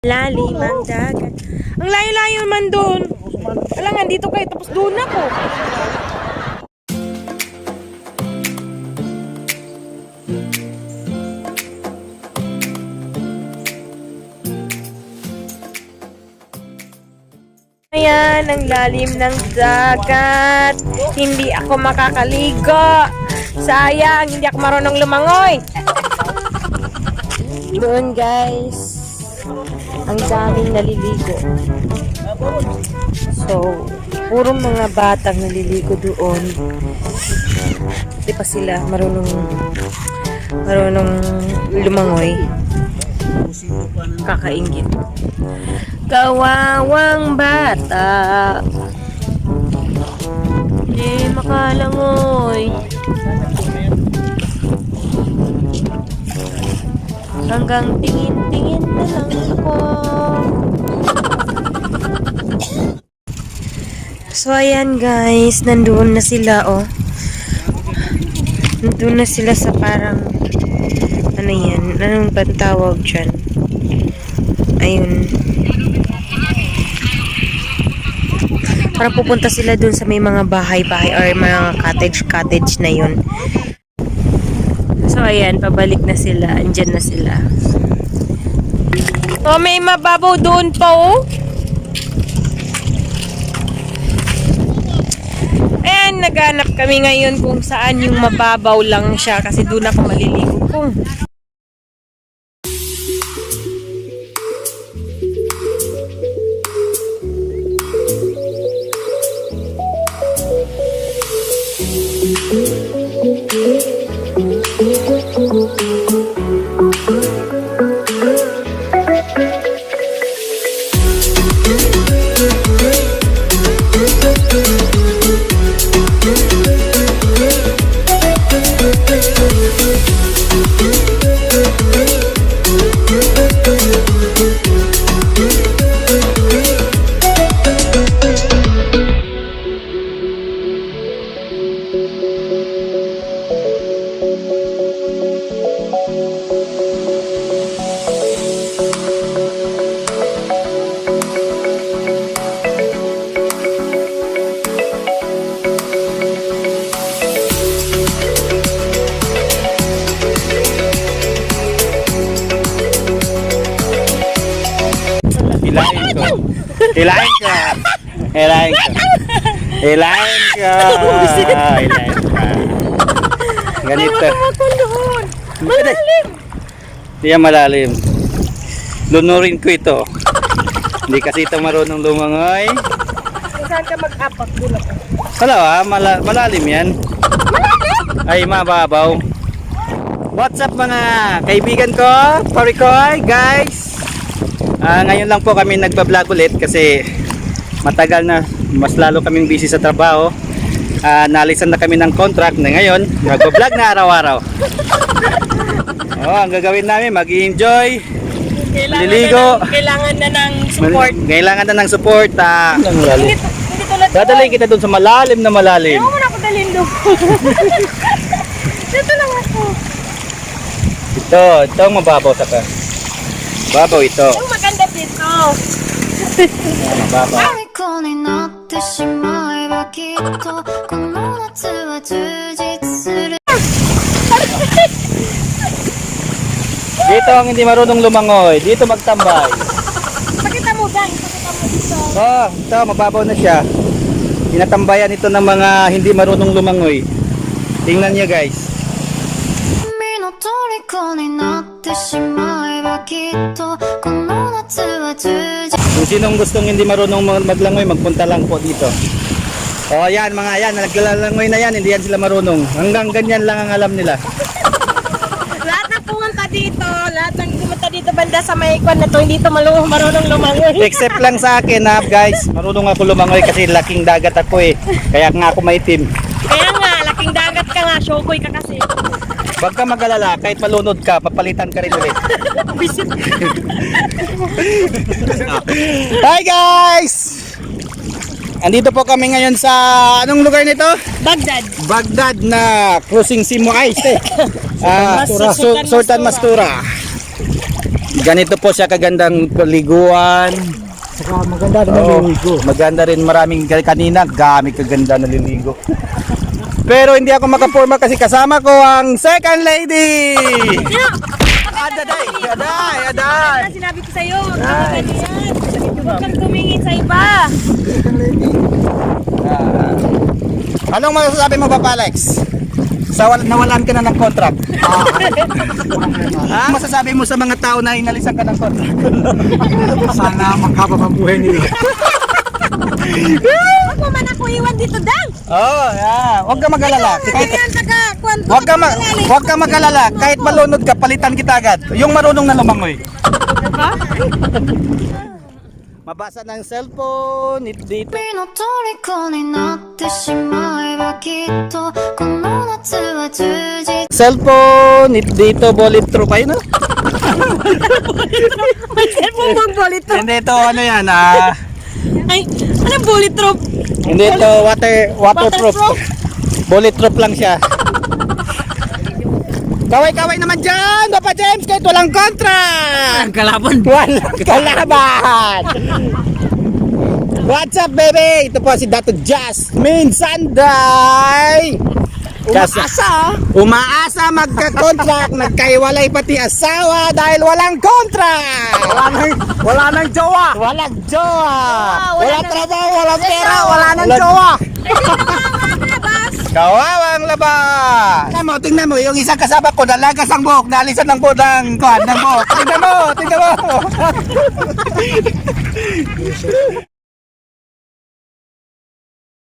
Lalim ang dagat. Ang layo-layo man doon. Alam nga, dito kayo. Tapos doon ako. Ayan, ang lalim ng dagat. Hindi ako makakaligo. Sayang, hindi ako marunong lumangoy. Doon guys, ang daming naliligo. So, puro mga batang naliligo doon. Hindi pa sila marunong lumangoy. Kakaingit. Kawawang bata. Hindi makalangoy. Hanggang tingin-tingin na lang ako. So, ayan guys. Nandoon na sila, oh. Nandoon na sila sa parang ano yan? Anong ba tawag dyan? Ayun. Parang pupunta sila dun sa may mga bahay-bahay or mga cottage na yun. So, ayan, pabalik na sila. Andyan na sila. Oh, may mababaw doon pa, oh. Ayan, naghanap kami ngayon kung saan yung mababaw lang siya kasi doon ako maliligo kung. Hilahin ka. Hilahin ka. Hilahin ka. Hilahin ka. Ganito. Malalim. Hindi yan malalim. Lunurin ko ito. Hindi kasi ito marunong lumangoy. Saan ka mag-apak? Doon ako. Wala malalim yan. Malalim? Ay, mababaw. What's up mga kaibigan ko? Parikoy, guys. Ngayon lang po kami nagba-vlog ulit kasi matagal na, mas lalo kaming busy sa trabaho. Nalisan na kami ng contract na ngayon nagba-vlog na araw-araw. Ang gagawin namin, mag-enjoy, liligo. Kailangan na ng support. Kailangan na ng support. Hindi tulad Dadalhin kita doon sa malalim na malalim. Ayaw mo na ako dalhin doon. Dito lang ako. Ito ang mababaw sa ka. Babaw ito. Ang maganda dito. Mababaw. Dito ang hindi marunong lumangoy. Dito magtambay. Pakita mo guys. Pakita mo dito. Ito mababaw na siya. Tinatambayan ito ng mga hindi marunong lumangoy. Tingnan niyo guys. Kung sinong gustong hindi marunong maglangoy, magpunta lang po dito. Yan mga yan, naglalangoy na yan, hindi yan sila marunong. Hanggang ganyan lang ang alam nila. Lahat ng pumunta dito, lahat ng pumunta dito banda sa may kwan na to, hindi to marunong lumangoy. Except lang sa akin guys, marunong ako lumangoy kasi laking dagat ako eh. Kaya nga ako maitim. Kaya nga, laking dagat ka nga, shokoy ka kasi. Huwag ka mag-alala, kahit malunod ka, papalitan ka rin ulit. Hi guys! Andito po kami ngayon sa anong lugar nito? Baghdad. Baghdad na cruising Simo Ice. Sultan Mastura. Ganito po siya kagandang paliguan. Saka maganda na naliligo. Maganda rin, maraming kanina gamit kaganda naliligo. Pero hindi ako makaporma kasi kasama ko ang second lady. Aday. Sinabi ko sa'yo, huwag kang tumingin sa iba. Anong masasabi mo, Papa Alex? Nawalan ka na ng contract. Masasabi mo sa mga tao na inalisan ka ng contract? Sana magkaba ang buhay nila. Huwag mo man ako iwan dito, Dang. Huwag ka mag-alala. Huwag ka mag-alala. Kahit malunod ka, palitan kita agad. Yung marunong na lumangoy. Mabasa ng cellphone, dito. 君の虜になってしまえばきっとこの夏は充実 Cellphone, dito, bullet through kayo, no? May cellphone bang bullet drop? Hindi ito, ano yan, Ay, anong bullet drop? hindi ito, waterproof. Bulletproof lang siya. Kaway-kaway naman dyan, Papa James, kahit walang contract! Kalaban. Walang kalaban! What's up, baby? Ito po si Dato Jasmine Sanday! Umaasa magka-contract, nagkaiwalay pati asawa dahil walang contract! Wala nang jowa. Walang jowa! wala Walang na- trabaho, walang pera, wala nang jowa! Kawawang labas! Tingnan mo, yung isang kasama ko, nalagas ang buhok, naalisan ng buhok ng buhok. Tingnan mo!